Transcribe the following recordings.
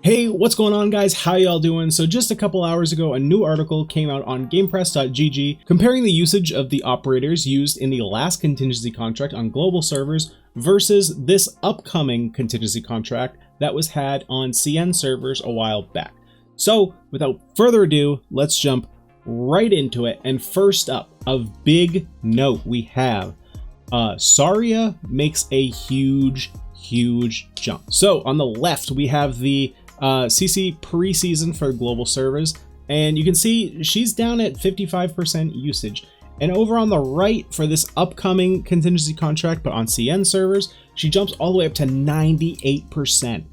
Hey, what's going on, guys? How y'all doing? So just a couple hours ago, a new article came out on GamePress.gg comparing the usage of the operators used in the last contingency contract on global servers versus this upcoming contingency contract that was had on CN servers a while back. So without further ado, let's jump right into it. And first up, of big note, we have Saria makes a huge jump. So on the left, we have the CC preseason for global servers, and you can see she's down at 55% usage. And over on the right for this upcoming contingency contract, but on CN servers, she jumps all the way up to 98%.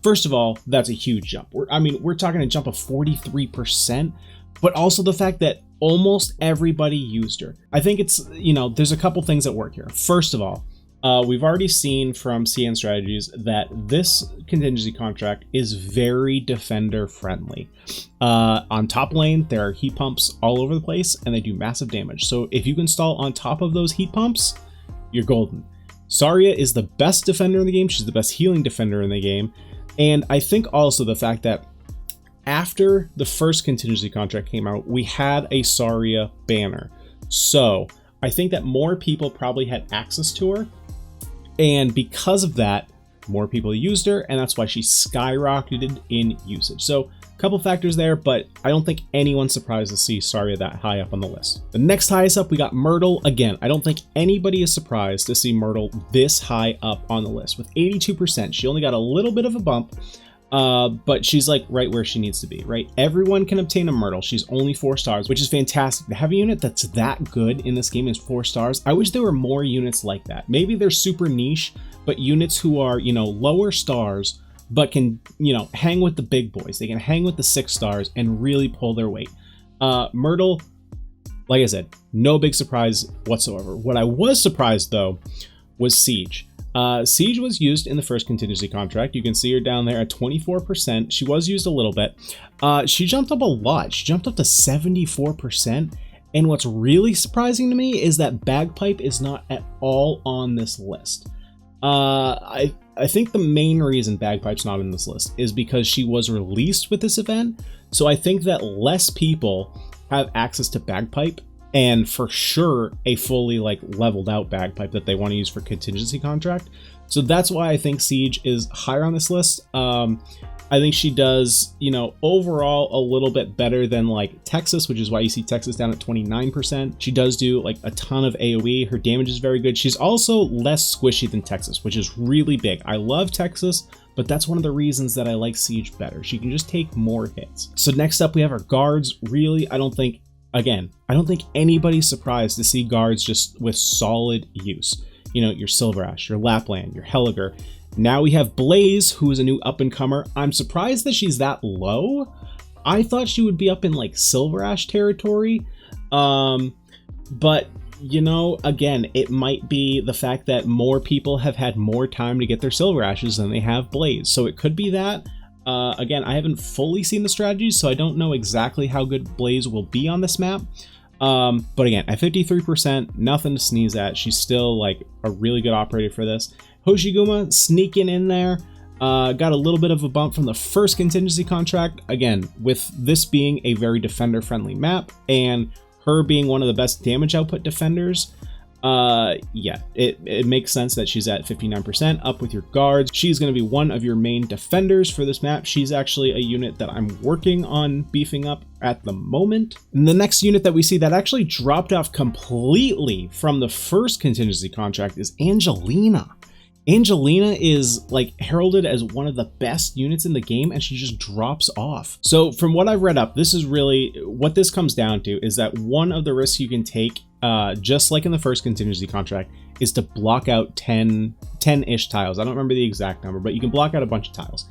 First of all, that's a huge jump. We're talking a jump of 43%, but also the fact that almost everybody used her. I think it's, there's a couple things that work here. First of all, we've already seen from CN Strategies that this contingency contract is very defender friendly. On top lane, there are heat pumps all over the place and they do massive damage. So if you can stall on top of those heat pumps, you're golden. Saria is the best defender in the game. She's the best healing defender in the game. And I think also the fact that after the first contingency contract came out, we had a Saria banner. So I think that more people probably had access to her. And because of that, more people used her, and that's why she skyrocketed in usage. So a couple factors there, but I don't think anyone's surprised to see Saria that high up on the list. The next highest up, we got Myrtle. Again, I don't think anybody is surprised to see Myrtle this high up on the list. With 82%, she only got a little bit of a bump, but she's like right where she needs to be, right? Everyone can obtain a Myrtle. She's only 4 stars, which is fantastic. To have a unit that's that good in this game is 4 stars. I wish there were more units like that. Maybe they're super niche, but units who are, lower stars, but can, hang with the big boys. They can hang with the 6 stars and really pull their weight. Myrtle, like I said, no big surprise whatsoever. What I was surprised though was Siege. Siege was used in the first contingency contract. You can see her down there at 24%. She was used a little bit. She jumped up a lot. She jumped up to 74%. And what's really surprising to me is that Bagpipe is not at all on this list. I think the main reason Bagpipe's not in this list is because she was released with this event. So I think that less people have access to Bagpipe, and for sure a fully leveled out Bagpipe that they want to use for contingency contract. So that's why I think Siege is higher on this list. I think she does, overall a little bit better than Texas, which is why you see Texas down at 29%. She does do a ton of AoE. Her damage is very good. She's also less squishy than Texas, which is really big. I love Texas, but that's one of the reasons that I like Siege better. She can just take more hits. So next up we have our guards. Really, I don't think anybody's surprised to see guards just with solid use. Your Silverash, your Lapland, your Helliger. Now we have Blaze, who is a new up-and-comer. I'm surprised that she's that low. I thought she would be up in Silverash territory. But, again, it might be the fact that more people have had more time to get their Silverashes than they have Blaze. So it could be that. Again, I haven't fully seen the strategies, so I don't know exactly how good Blaze will be on this map. But again, at 53%, nothing to sneeze at. She's still a really good operator for this. Hoshiguma sneaking in there, got a little bit of a bump from the first contingency contract. Again, with this being a very defender friendly map and her being one of the best damage output defenders, yeah, it makes sense that she's at 59%, up with your guards. She's going to be one of your main defenders for this map. She's actually a unit that I'm working on beefing up at the moment. And the next unit that we see that actually dropped off completely from the first contingency contract is Angelina. Angelina is heralded as one of the best units in the game, and she just drops off. So from what I've read up, this is really what this comes down to, is that one of the risks you can take, just like in the first contingency contract, is to block out 10-ish tiles. I don't remember the exact number, but you can block out a bunch of tiles.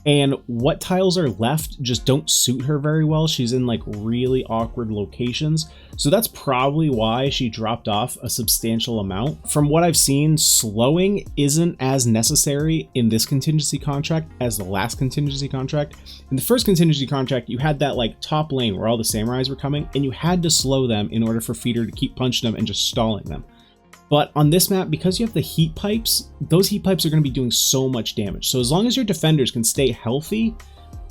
And what tiles are left just don't suit her very well. She's in really awkward locations. So that's probably why she dropped off a substantial amount. From what I've seen, slowing isn't as necessary in this contingency contract as the last contingency contract. In the first contingency contract, you had that top lane where all the samurais were coming, and you had to slow them in order for Feeder to keep punching them and just stalling them. But on this map, because you have the heat pipes, those heat pipes are going to be doing so much damage. So as long as your defenders can stay healthy,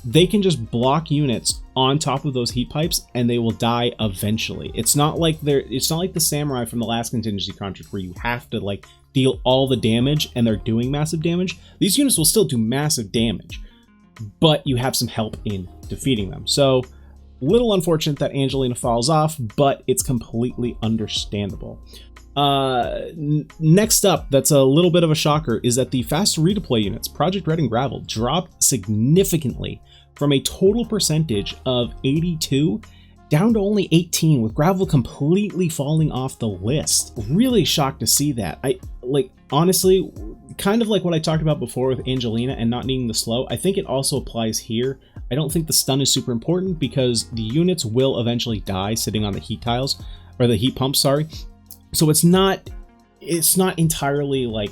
they can just block units on top of those heat pipes and they will die eventually. It's not like the samurai from the last contingency contract where you have to like deal all the damage and they're doing massive damage. These units will still do massive damage, but you have some help in defeating them. So little unfortunate that Angelina falls off, but it's completely understandable. Next up, that's a little bit of a shocker, is that the fast redeploy units, Project Red and Gravel, dropped significantly from a total percentage of 82 down to only 18, with Gravel completely falling off the list. Really shocked to see that. Honestly, kind of like what I talked about before with Angelina and not needing the slow, I think it also applies here. I don't think the stun is super important because the units will eventually die sitting on the heat tiles, or the heat pumps, sorry. So it's not entirely like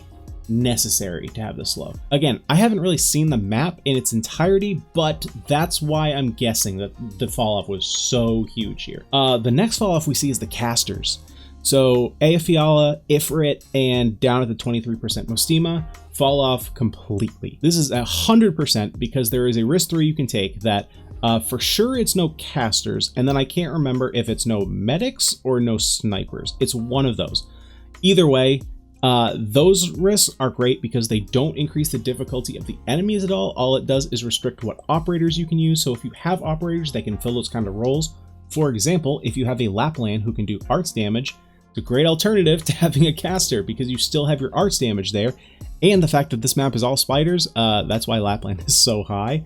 necessary to have the slow. Again, I haven't really seen the map in its entirety, but that's why I'm guessing that the fall off was so huge here. The next fall off we see is the casters. So Ea Fiala, Ifrit, and down at the 23% Mostima fall off completely. This is 100% because there is a risk 3 you can take that for sure it's no casters, and then I can't remember if it's no medics or no snipers. It's one of those. Either way, those risks are great because they don't increase the difficulty of the enemies at all. All it does is restrict what operators you can use. So if you have operators that can fill those kind of roles, for example, if you have a Lapland who can do arts damage, it's a great alternative to having a caster because you still have your arts damage there. And the fact that this map is all spiders, that's why Lapland is so high.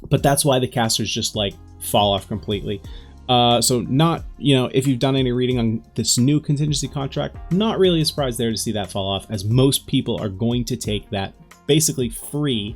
But that's why the casters just like fall off completely. So not, if you've done any reading on this new contingency contract, not really a surprise there to see that fall off, as most people are going to take that basically free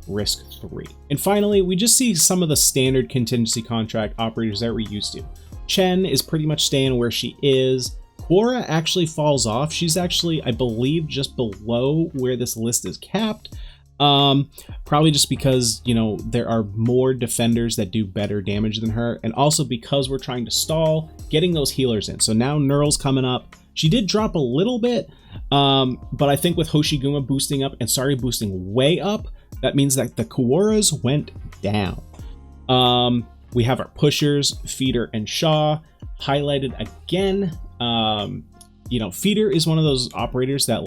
risk 3. And finally, we just see some of the standard contingency contract operators that we're used to. Chen is pretty much staying where she is. Quora actually falls off. She's actually, I believe, just below where this list is capped. Probably just because, there are more defenders that do better damage than her, and also because we're trying to stall getting those healers in. So now Neural's coming up. She did drop a little bit, but I think with Hoshiguma boosting up and Sari boosting way up, that means that the Quoras went down. We have our pushers, Feeder and Shaw, highlighted again. Feeder is one of those operators that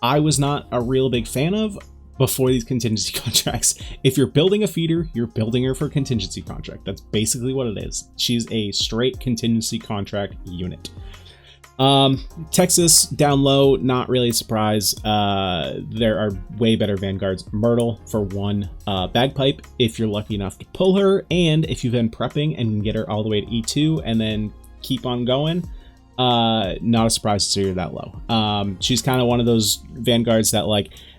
I was not a real big fan of before these contingency contracts. If you're building a feeder, you're building her for a contingency contract. That's basically what it is. She's a straight contingency contract unit. Texas down low, not really a surprise. There are way better vanguards. Myrtle for one, Bagpipe if you're lucky enough to pull her, and if you've been prepping and can get her all the way to E2 and then keep on going, not a surprise to see her that low. She's kind of one of those vanguards that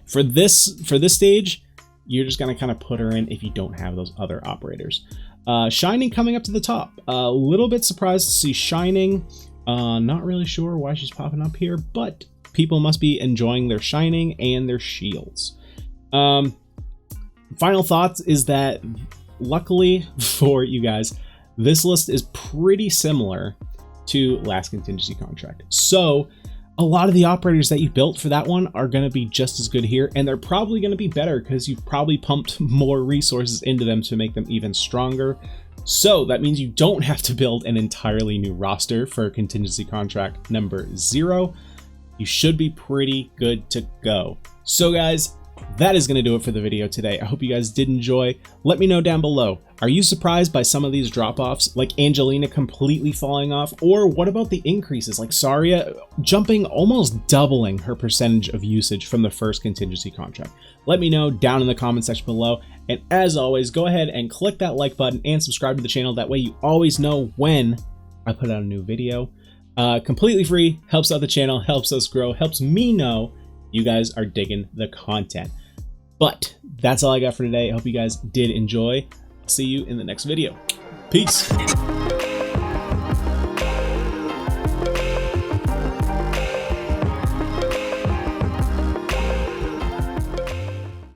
for this stage, you're just gonna kind of put her in if you don't have those other operators. Shining coming up to the top. A little bit surprised to see Shining. Not really sure why she's popping up here, but people must be enjoying their Shining and their shields. Final thoughts is that luckily for you guys, this list is pretty similar to last contingency contract. So a lot of the operators that you built for that one are going to be just as good here, and they're probably going to be better because you've probably pumped more resources into them to make them even stronger. So that means you don't have to build an entirely new roster for contingency contract number 0. You should be pretty good to go. So guys, that is going to do it for the video today. I hope you guys did enjoy. Let me know down below. Are you surprised by some of these drop-offs, like Angelina completely falling off? Or what about the increases, like Saria jumping, almost doubling her percentage of usage from the first contingency contract? Let me know down in the comment section below. And as always, go ahead and click that like button and subscribe to the channel. That way you always know when I put out a new video. Completely free, helps out the channel, helps us grow, helps me know you guys are digging the content. But that's all I got for today. I hope you guys did enjoy. I'll see you in the next video. Peace.